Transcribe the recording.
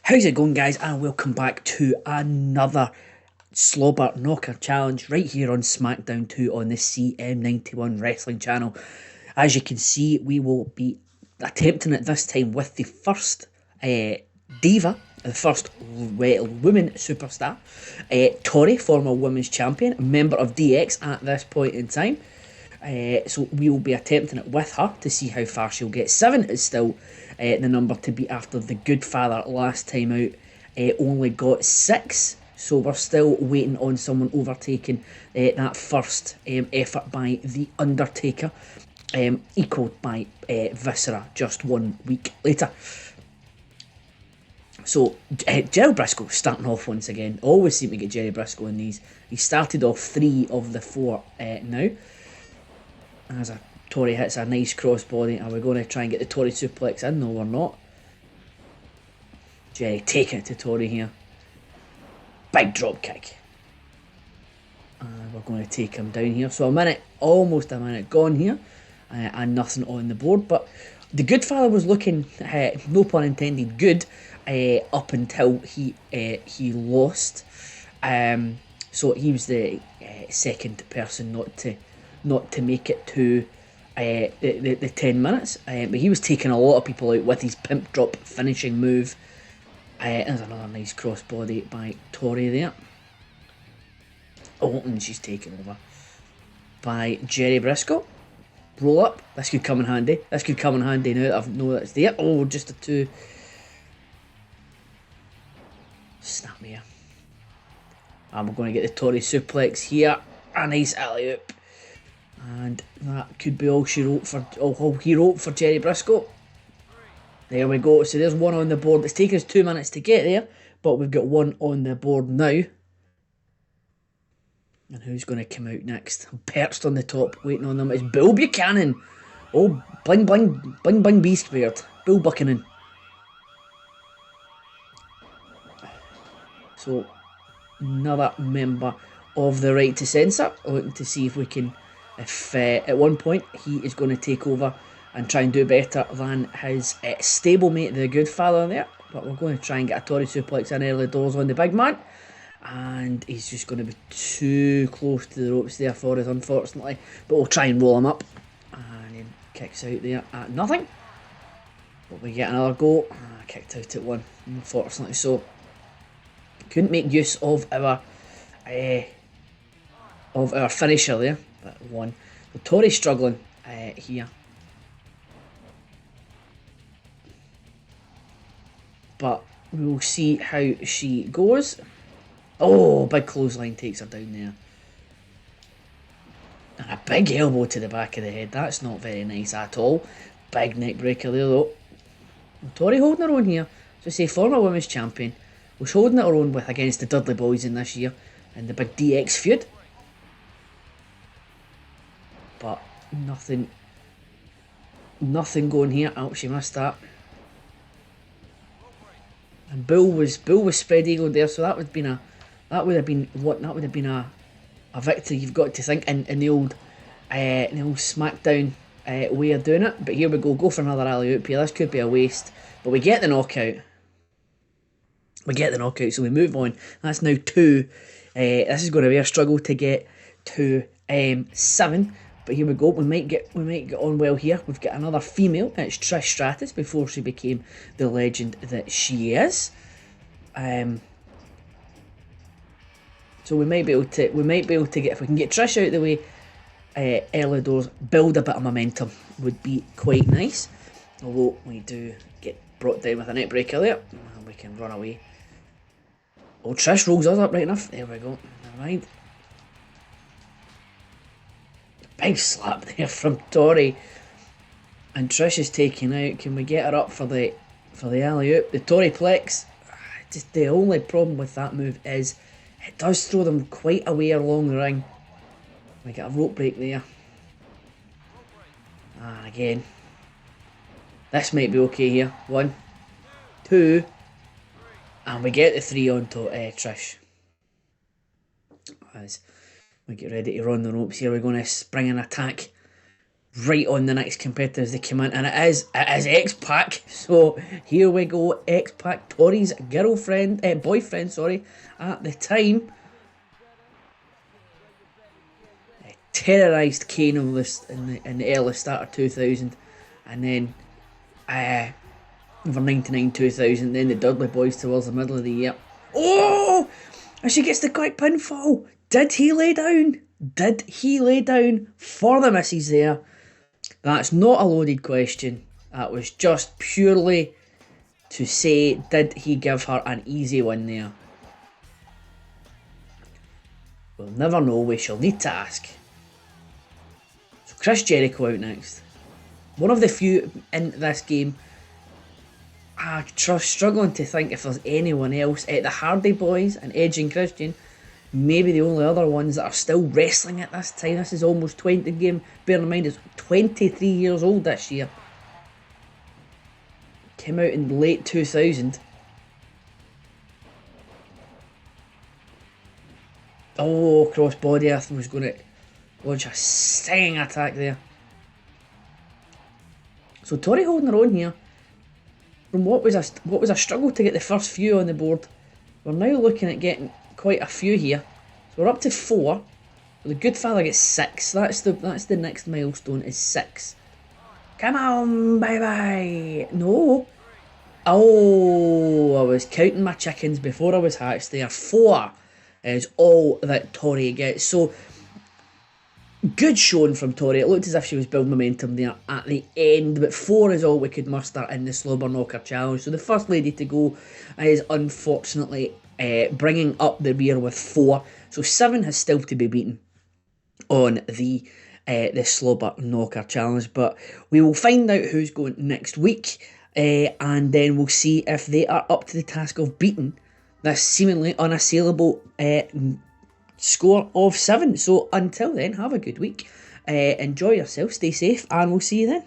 How's it going, guys? And welcome back to another Slobber Knocker Challenge right here on SmackDown 2 on the CM91 Wrestling channel. As you can see, we will be attempting it this time with the first diva, the first women superstar, Tori, former women's champion, member of DX at this point in time. So we will be attempting it with her to see how far she'll get. 7 is still the number to beat after the good father last time out only got 6. So we're still waiting on someone overtaking that first effort by The Undertaker, equalled by Viscera just 1 week later. So, Jerry Brisco starting off once again. Always seem to get Jerry Brisco in these. He started off 3 of the 4 now. As a Tori hits a nice crossbody. Are we going to try and get the Tori suplex in? No, we're not. Jerry taking it to Tori here. Big drop kick. And we're going to take him down here. So almost a minute gone here. And nothing on the board. But the good fella was looking, no pun intended, good up until he lost. So he was the second person not to make it to the 10 minutes. But he was taking a lot of people out with his pimp drop finishing move. There's another nice crossbody by Tori there. Oh, and she's taken over by Jerry Brisco. Roll up. This could come in handy. This could come in handy now that I know that it's there. Oh, just a 2. Snap me here. And we're going to get the Tori suplex here. A nice alley-oop. And that could be all he wrote for Jerry Brisco. There we go. So there's 1 on the board. It's taken us 2 minutes to get there, but we've got 1 on the board now. And who's going to come out next? I'm perched on the top, waiting on them. It's Bill Buchanan. Oh, bling bling, bling bling beast beard. Bill Buchanan. So, another member of the Right to Censor. Looking to see if we can, if at one point he is going to take over and try and do better than his stablemate, the good father there. But we're going to try and get a Tori suplex in early doors on the big man. And he's just going to be too close to the ropes there for us, unfortunately. But we'll try and roll him up. And he kicks out there at nothing. But we get another go. Kicked out at 1, unfortunately. So, couldn't make use of our finisher there. But 1. So Tori's struggling here. But we'll see how she goes. Oh, big clothesline takes her down there. And a big elbow to the back of the head. That's not very nice at all. Big neck breaker there though. Tori holding her own here. So say former women's champion. Was holding her own with against the Dudley Boys in this year. In the big DX feud. But nothing going here. Oh, she missed that. And Bill was spread eagled there, so that would have been a victory. You've got to think in the old SmackDown way of doing it. But here we go for another alley-oop here. This could be a waste, but we get the knockout. So we move on. That's now 2. This is going to be a struggle to get to 7. But here we go. We might get on well here. We've got another female. It's Trish Stratus before she became the legend that she is. So we might be able to get, if we can get Trish out of the way early doors, build a bit of momentum would be quite nice. Although we do get brought down with a neck breaker there, and we can run away. Oh, Trish rolls us up right enough. There we go. Never mind. Big slap there from Tori. And Trish is taken out. Can we get her up for the alley-oop? The Tori Plex. Just the only problem with that move is it does throw them quite a way along the ring. We get a rope break there. And again. This might be okay here. 1, 2. And we get the 3 onto Trish. As we get ready to run the ropes here, we're going to spring an attack right on the next competitors they come in, and it is X-Pac. So here we go, X-Pac, Tori's boyfriend, sorry, at the time. Terrorised Kane in the early start of 2000, and then over 99 2000, then the Dudley Boys towards the middle of the year. Oh! And she gets the quick pinfall. Did he lay down? Did he lay down for the misses there? That's not a loaded question. That was just purely to say, did he give her an easy win there? We'll never know. We shall need to ask. So Chris Jericho out next. One of the few in this game. I'm struggling to think if there's anyone else. The Hardy Boys and Edge and Christian, maybe the only other ones that are still wrestling at this time. This is almost 20 game. Bear in mind, it's 23 years old this year. Came out in late 2000. Oh, crossbody. I thought was going to launch a stinging attack there. So Tori holding her own here. From what was a struggle to get the first few on the board, we're now looking at getting quite a few here. So we're up to 4. The Good Father gets 6. That's the next milestone, is 6. Come on, bye. No. Oh, I was counting my chickens before I was hatched there. 4 is all that Tori gets. So good showing from Tori. It looked as if she was building momentum there at the end, but 4 is all we could muster in the Slobber Knocker Challenge. So the first lady to go is unfortunately bringing up the rear with 4. So 7 has still to be beaten on the Slobber Knocker Challenge, but we will find out who's going next week, and then we'll see if they are up to the task of beating this seemingly unassailable score of 7. So until then, have a good week, enjoy yourself, stay safe, and we'll see you then.